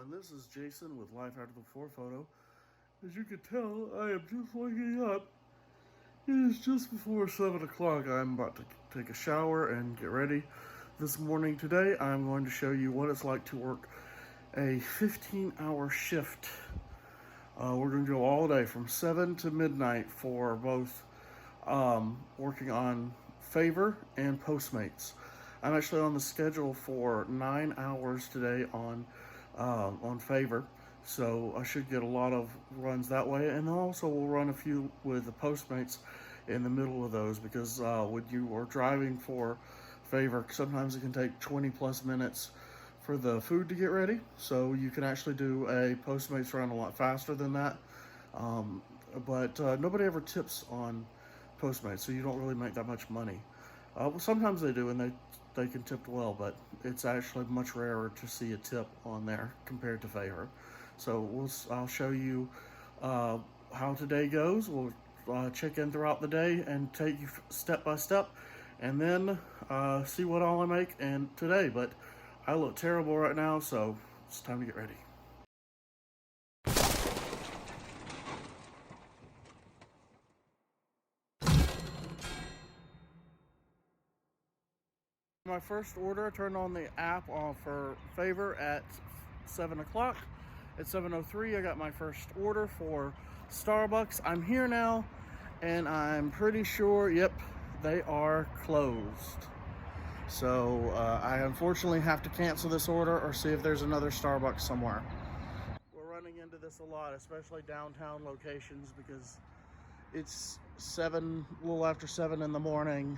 everyone, this is Jason with Life After the 4 Photo. As you can tell, I am just waking up. It is just before 7 o'clock. I'm about to take a shower and get ready. This morning today, I'm going to show you what it's like to work a 15-hour shift. We're going to go all day from 7 to midnight for both working on Favor and Postmates. I'm actually on the schedule for 9 hours today on Favor, so I should get a lot of runs that way, and also we'll run a few with the Postmates in the middle of those, because when you are driving for Favor, sometimes it can take 20 plus minutes for the food to get ready, so you can actually do a Postmates run a lot faster than that. But nobody ever tips on Postmates, so you don't really make that much money. Well, sometimes they do, and they can tip well, but it's actually much rarer to see a tip on there compared to Favor. So I'll show you how today goes. We'll check in throughout the day and take you step by step, and then see what all I make and today. But I look terrible right now, so it's time to get ready. My first order, I turned on the app for Favor at 7 o'clock. At 7:03, I got my first order for Starbucks. I'm here now, and I'm pretty sure, yep, they are closed. So I unfortunately have to cancel this order or see if there's another Starbucks somewhere. We're running into this a lot, especially downtown locations, because it's a little after 7 in the morning.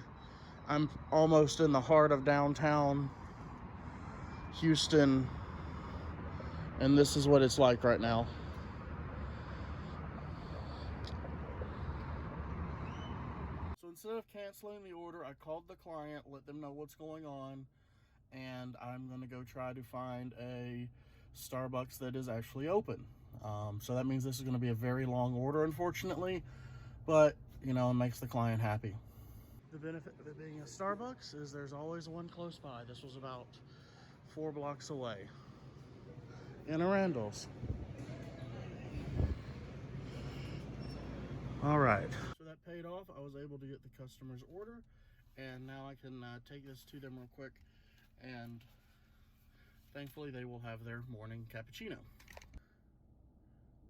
I'm almost in the heart of downtown Houston, and this is what it's like right now. So instead of canceling the order, I called the client, let them know what's going on, and I'm going to go try to find a Starbucks that is actually open. So that means this is going to be a very long order, unfortunately, but, you know, it makes the client happy. The benefit of it being a Starbucks is there's always one close by. This was about 4 blocks away in a Randall's. All right. So that paid off. I was able to get the customer's order, and now I can take this to them real quick, and thankfully they will have their morning cappuccino.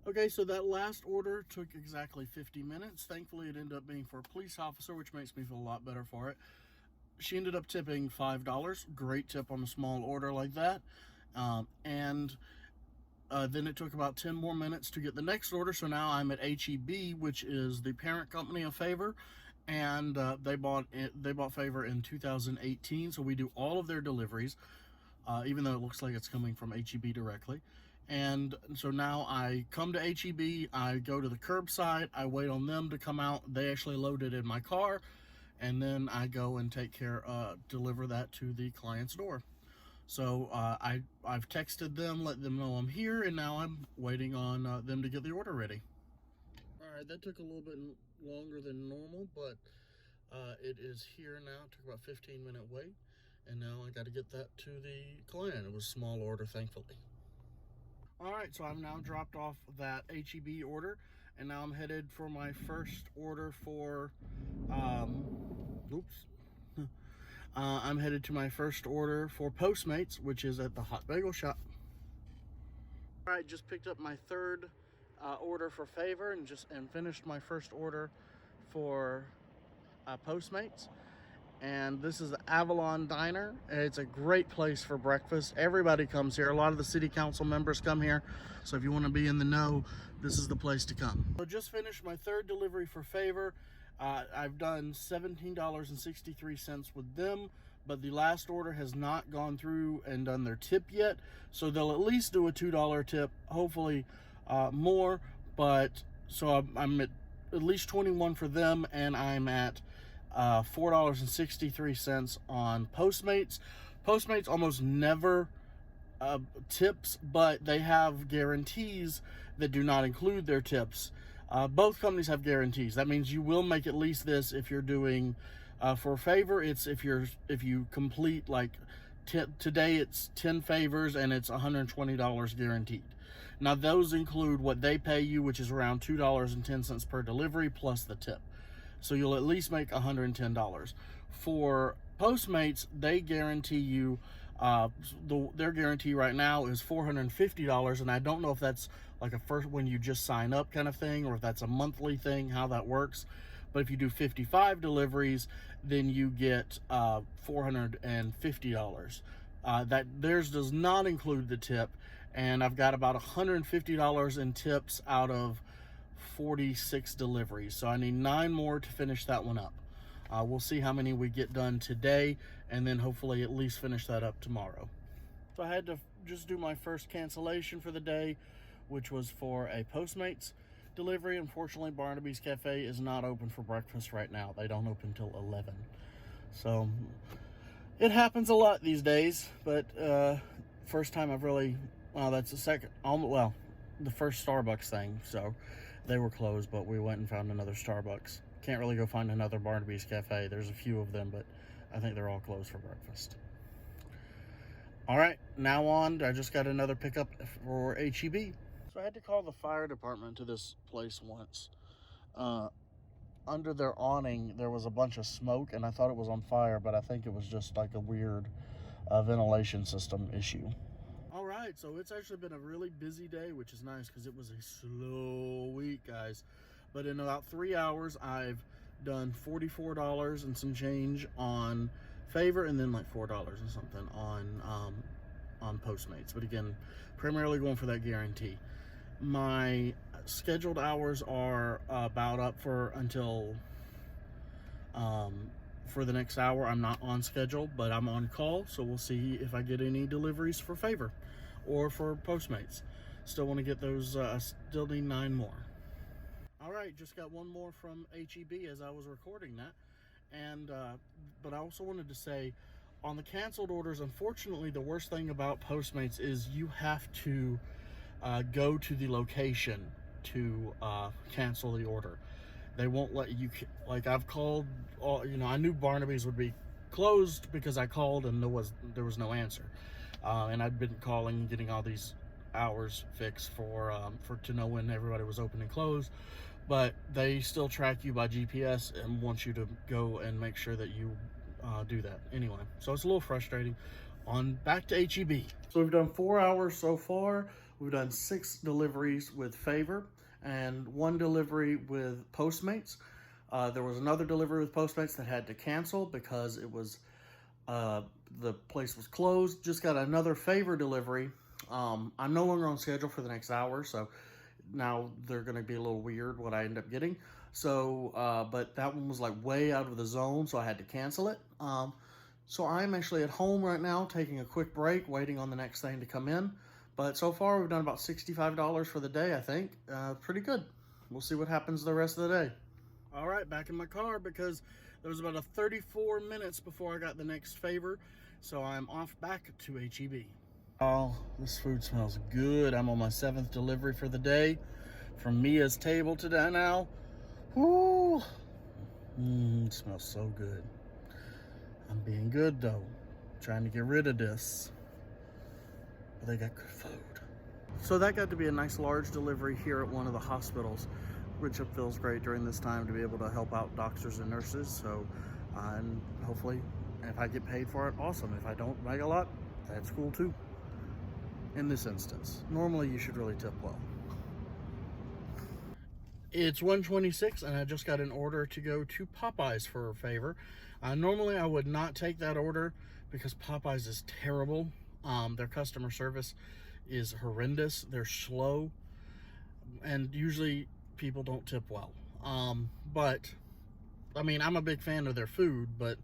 Okay, so that last order took exactly 50 minutes. Thankfully, it ended up being for a police officer, which makes me feel a lot better for it. She ended up tipping $5. Great tip on a small order like that. Then it took about 10 more minutes to get the next order. So now I'm at HEB, which is the parent company of Favor, and they bought Favor in 2018. So we do all of their deliveries, even though it looks like it's coming from HEB directly. And so now I come to HEB, I go to the curbside, I wait on them to come out. They actually load it in my car, and then I go and deliver that to the client's door. So I've texted them, let them know I'm here, and now I'm waiting on them to get the order ready. All right, that took a little bit longer than normal, but it is here now. It took about a 15-minute wait, and now I got to get that to the client. It was a small order, thankfully. All right, so I've now dropped off that HEB order, and now I'm headed for my first order for, I'm headed to my first order for Postmates, which is at the Hot Bagel Shop. All right, just picked up my third order for Favor, and finished my first order for Postmates. And this is the Avalon Diner. It's a great place for breakfast. Everybody comes here. A lot of the city council members come here. So if you want to be in the know, this is the place to come. So just finished my third delivery for Favor. I've done $17.63 with them, but the last order has not gone through and done their tip yet. So they'll at least do a $2 tip, hopefully more. But so I'm at least 21 for them, and I'm at $4.63 on Postmates. Postmates almost never tips, but they have guarantees that do not include their tips. Both companies have guarantees. That means you will make at least this if you're doing for Favor. It's if you complete like today it's 10 favors and it's $120 guaranteed. Now those include what they pay you, which is around $2.10 per delivery plus the tip. So you'll at least make $110. For Postmates, they guarantee you, their guarantee right now is $450, and I don't know if that's like a first when you just sign up kind of thing, or if that's a monthly thing, how that works. But if you do 55 deliveries, then you get $450. That theirs does not include the tip, and I've got about $150 in tips out of 46 deliveries, so I need 9 more to finish that one up. We'll see how many we get done today, and then hopefully at least finish that up tomorrow. So I had to just do my first cancellation for the day, which was for a Postmates delivery. Unfortunately, Barnaby's Cafe is not open for breakfast right now. They don't open till 11. So it happens a lot these days, but first time I've really, well, that's the second, well, the first Starbucks thing. So they were closed, but we went and found another Starbucks. Can't really go find another Barnaby's Cafe. There's a few of them, but I think they're all closed for breakfast. All right, now on, I just got another pickup for HEB. So I had to call the fire department to this place once. Under their awning, there was a bunch of smoke, and I thought it was on fire, but I think it was just like a weird ventilation system issue. All right, so it's actually been a really busy day, which is nice because it was a slow week, guys. But in about 3 hours, I've done $44 and some change on Favor, and then like $4 and something on Postmates. But again, primarily going for that guarantee. My scheduled hours are about up for until for the next hour. I'm not on schedule, but I'm on call, so we'll see if I get any deliveries for Favor or for Postmates. Still want to get those, still need 9 more. All right, just got one more from HEB as I was recording that. And but I also wanted to say, on the canceled orders, unfortunately, the worst thing about Postmates is you have to go to the location to cancel the order. They won't let you, like I've called, I knew Barnaby's would be closed because I called and there was no answer. And I've been calling and getting all these hours fixed for to know when everybody was open and closed. But they still track you by GPS and want you to go and make sure that you do that anyway. So it's a little frustrating. On back to HEB. So we've done 4 hours so far. We've done 6 deliveries with Favor and 1 delivery with Postmates. There was another delivery with Postmates that had to cancel because it was the place was closed. Just got another Favor delivery. I'm no longer on schedule for the next hour, so now they're going to be a little weird what I end up getting. So, but that one was like way out of the zone, so I had to cancel it. So I'm actually at home right now, taking a quick break, waiting on the next thing to come in. But so far, we've done about $65 for the day, I think. Pretty good. We'll see what happens the rest of the day. All right, back in my car because there was about 34 minutes before I got the next Favor. So I'm off back to HEB. Oh, this food smells good. I'm on my 7th delivery for the day from Mia's table today now. Woo! It smells so good. I'm being good though. Trying to get rid of this. But they got good food. So that got to be a nice large delivery here at one of the hospitals, which it feels great during this time to be able to help out doctors and nurses. So, and hopefully if I get paid for it, awesome. If I don't make a lot, that's cool too. In this instance, normally you should really tip well. It's 1:26 and I just got an order to go to Popeyes for a Favor. Normally I would not take that order because Popeyes is terrible. Their customer service is horrendous. They're slow, and usually people don't tip well. But I mean, I'm a big fan of their food, but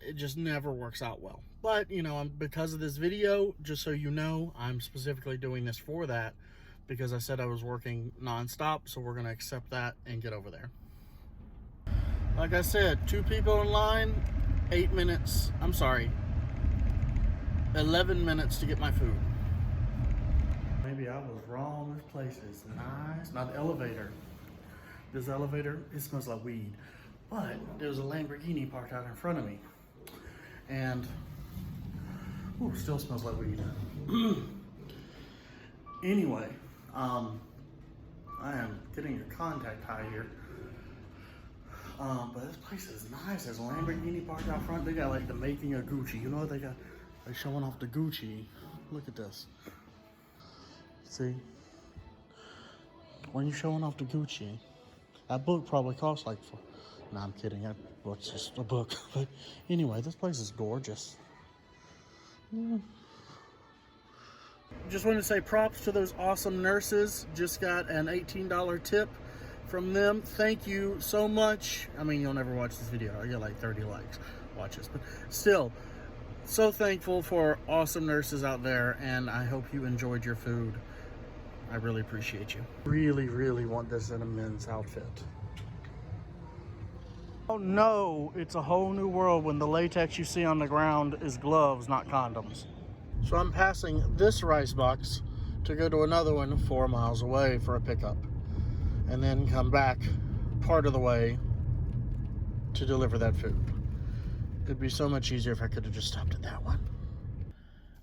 it just never works out well. But because of this video, just so you know, I'm specifically doing this for that, because I said I was working non-stop. So we're going to accept that and get over there. Like I said, 2 people in line, 8 minutes. I'm sorry, 11 minutes to get my food. Maybe I was wrong. This place is nice. Not the elevator. This elevator, it smells like weed. But there's a Lamborghini parked out in front of me. And Ooh, still smells like weed. Anyway, I am getting a contact high here. But this place is nice. There's a Lamborghini parked out front. They got like the making of Gucci. You know what they got? They're showing off the Gucci. Look at this. See? When you're showing off the Gucci, that book probably costs like no, I'm kidding. That book's just a book. But anyway, this place is gorgeous. Just wanted to say props to those awesome nurses. Just got an $18 tip from them. Thank you so much. I mean, you'll never watch this video. I get like 30 likes. Watch this. But still, so thankful for awesome nurses out there, and I hope you enjoyed your food. I really appreciate you. Really, really want this in a men's outfit. Oh no, it's a whole new world when the latex you see on the ground is gloves, not condoms. So I'm passing this rice box to go to another one 4 miles away for a pickup, and then come back part of the way to deliver that food. It'd be so much easier if I could have just stopped at that one.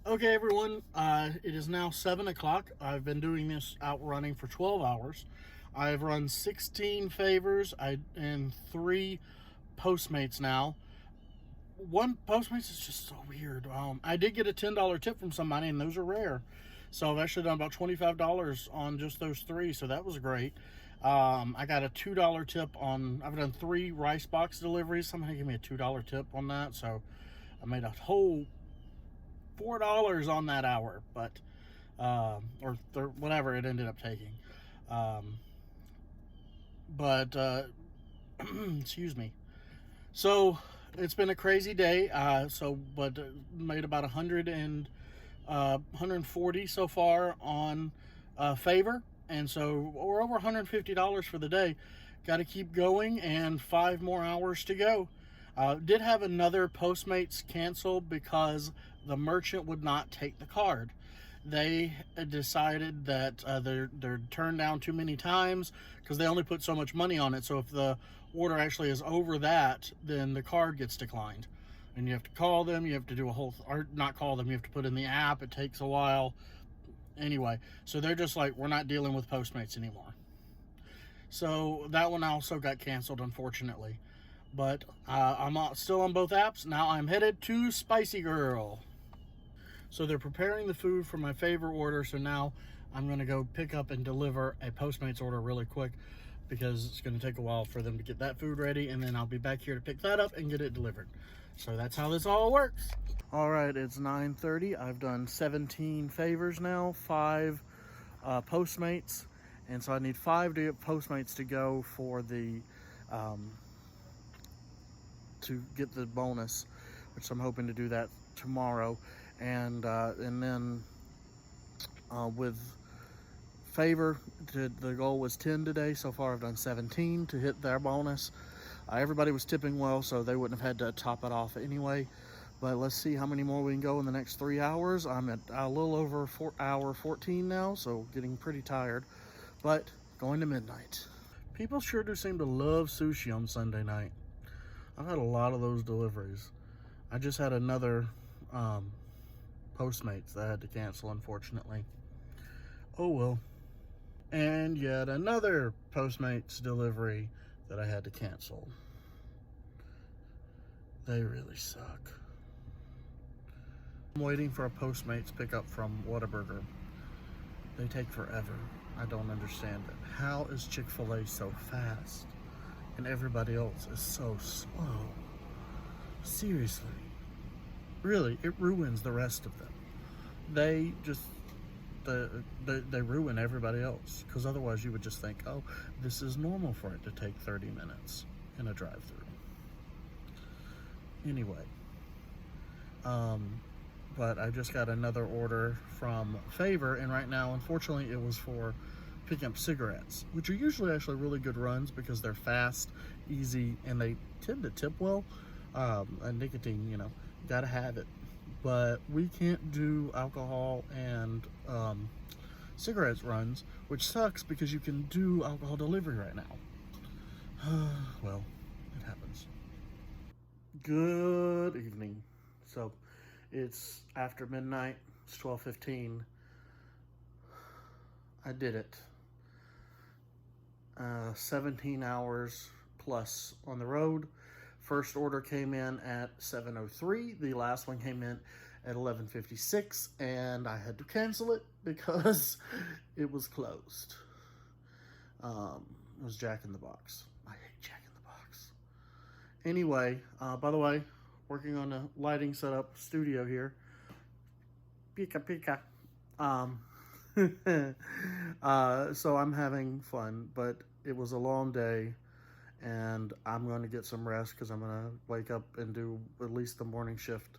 Okay, everyone, it is now 7 o'clock. I've been doing this out running for 12 hours. I've run 16 favors and 3 Postmates now. One Postmates is just so weird. I did get a $10 tip from somebody, and those are rare. So I've actually done about $25 on just those 3, so that was great. I got a $2 tip on, I've done 3 rice box deliveries. Somebody gave me a $2 tip on that, so I made a whole $4 on that hour, but whatever it ended up taking. Excuse me. So it's been a crazy day. Made about 140 so far on favor, and so we're over $150 for the day. Got to keep going, and 5 more hours to go. Did have another Postmates cancel because the merchant would not take the card. They decided that they're turned down too many times because they only put so much money on it. So if the order actually is over that, then the card gets declined. And you have to call them, you have to do or not call them, you have to put in the app. It takes a while. Anyway, so they're just like, we're not dealing with Postmates anymore. So that one also got canceled, unfortunately. But I'm still on both apps. Now I'm headed to Spicy Girl. So they're preparing the food for my favor order. So now I'm going to go pick up and deliver a Postmates order really quick, because it's going to take a while for them to get that food ready. And then I'll be back here to pick that up and get it delivered. So that's how this all works. All right, it's 9:30. I've done 17 favors now, 5 Postmates. And so I need 5 Postmates to go for the to get the bonus, which I'm hoping to do that tomorrow. And then with favor, the goal was 10 today. So far I've done 17 to hit their bonus. Everybody was tipping well, so they wouldn't have had to top it off anyway. But let's see how many more we can go in the next 3 hours. I'm at a little over hour 14 now, so getting pretty tired, but going to midnight. People sure do seem to love sushi on Sunday night. I've had a lot of those deliveries. I just had another Postmates that I had to cancel, unfortunately. Oh well. And yet another Postmates delivery that I had to cancel. They really suck. I'm waiting for a Postmates pickup from Whataburger. They take forever. I don't understand it. How is Chick-fil-A so fast and everybody else is so slow? Seriously. Really, it ruins the rest of them. They just, they ruin everybody else, because otherwise you would just think, oh, this is normal for it to take 30 minutes in a drive-thru. Anyway, but I just got another order from Favor, and right now, unfortunately, it was for picking up cigarettes, which are usually actually really good runs because they're fast, easy, and they tend to tip well. And nicotine, you know, gotta have it. But we can't do alcohol and cigarettes runs, which sucks because you can do alcohol delivery right now. Well, it happens. Good evening. So It's after midnight. It's 12:15. I did it. 17 hours plus on the road. First order came in at 7:03. The last one came in at 11:56, and I had to cancel it because it was closed. It was Jack in the Box. I hate Jack in the Box. Anyway, by the way, working on a lighting setup studio here. Pika pika. So I'm having fun, but it was a long day, and I'm going to get some rest because I'm going to wake up and do at least the morning shift.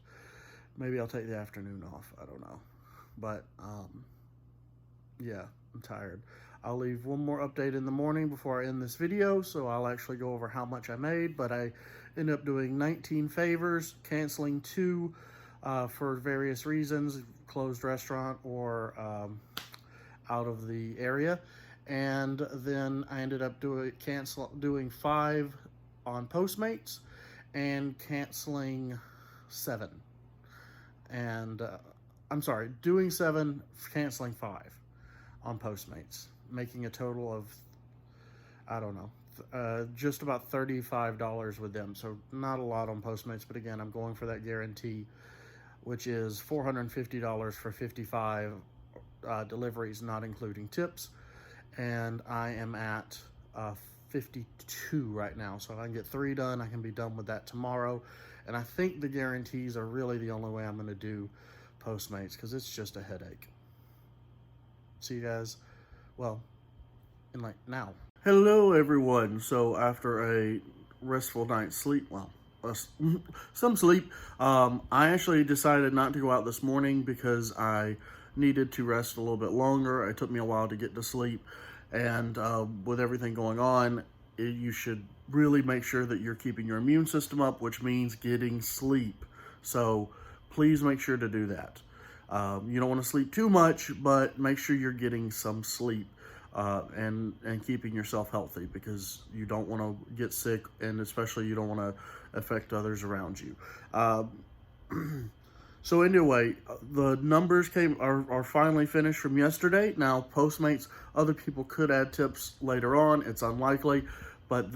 Maybe I'll take the afternoon off. I don't know. But, yeah, I'm tired. I'll leave one more update in the morning before I end this video, so I'll actually go over how much I made, but I ended up doing 19 favors, canceling 2 for various reasons, closed restaurant or out of the area. And then I ended up doing 5 on Postmates and canceling 7. And I'm sorry, doing 7, canceling 5 on Postmates, making a total of, I don't know, just about $35 with them. So not a lot on Postmates, but again, I'm going for that guarantee, which is $450 for 55 deliveries, not including tips. And I am at 52 right now. So if I can get 3 done, I can be done with that tomorrow. And I think the guarantees are really the only way I'm going to do Postmates, because it's just a headache. See you guys, well, in like now. Hello everyone. So after a restful night's sleep, well, some sleep, I actually decided not to go out this morning because I needed to rest a little bit longer. It took me a while to get to sleep, and with everything going on, you should really make sure that you're keeping your immune system up, which means getting sleep. So please make sure to do that. You don't want to sleep too much, but make sure you're getting some sleep and keeping yourself healthy, because you don't want to get sick, and especially you don't want to affect others around you. So anyway, the numbers are finally finished from yesterday. Now, Postmates, other people could add tips later on. It's unlikely, but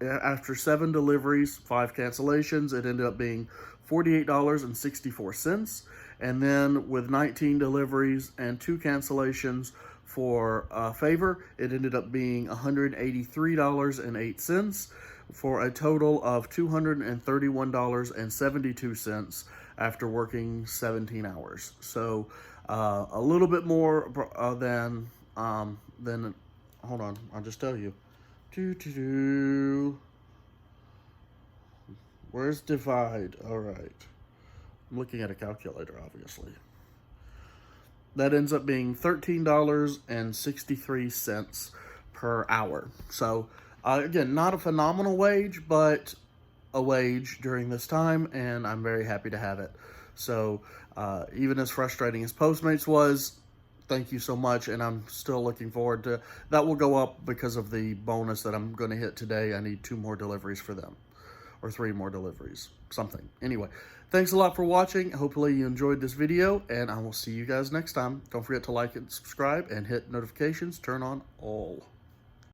after 7 deliveries, 5 cancellations, it ended up being $48.64. And then with 19 deliveries and 2 cancellations for favor, it ended up being $183.08 for a total of $231.72 after working 17 hours. So a little bit more than hold on, I'll just tell you. Where's divide? All right. I'm looking at a calculator, obviously. That ends up being $13.63 per hour. So, again, not a phenomenal wage, but a wage during this time, and I'm very happy to have it. So, even as frustrating as Postmates was, thank you so much, and I'm still looking forward to that. Will go up because of the bonus that I'm going to hit today. I need 2 more deliveries for them, or 3 more deliveries, something. Anyway, thanks a lot for watching. Hopefully you enjoyed this video, and I will see you guys next time. Don't forget to like and subscribe and hit notifications. Turn on all.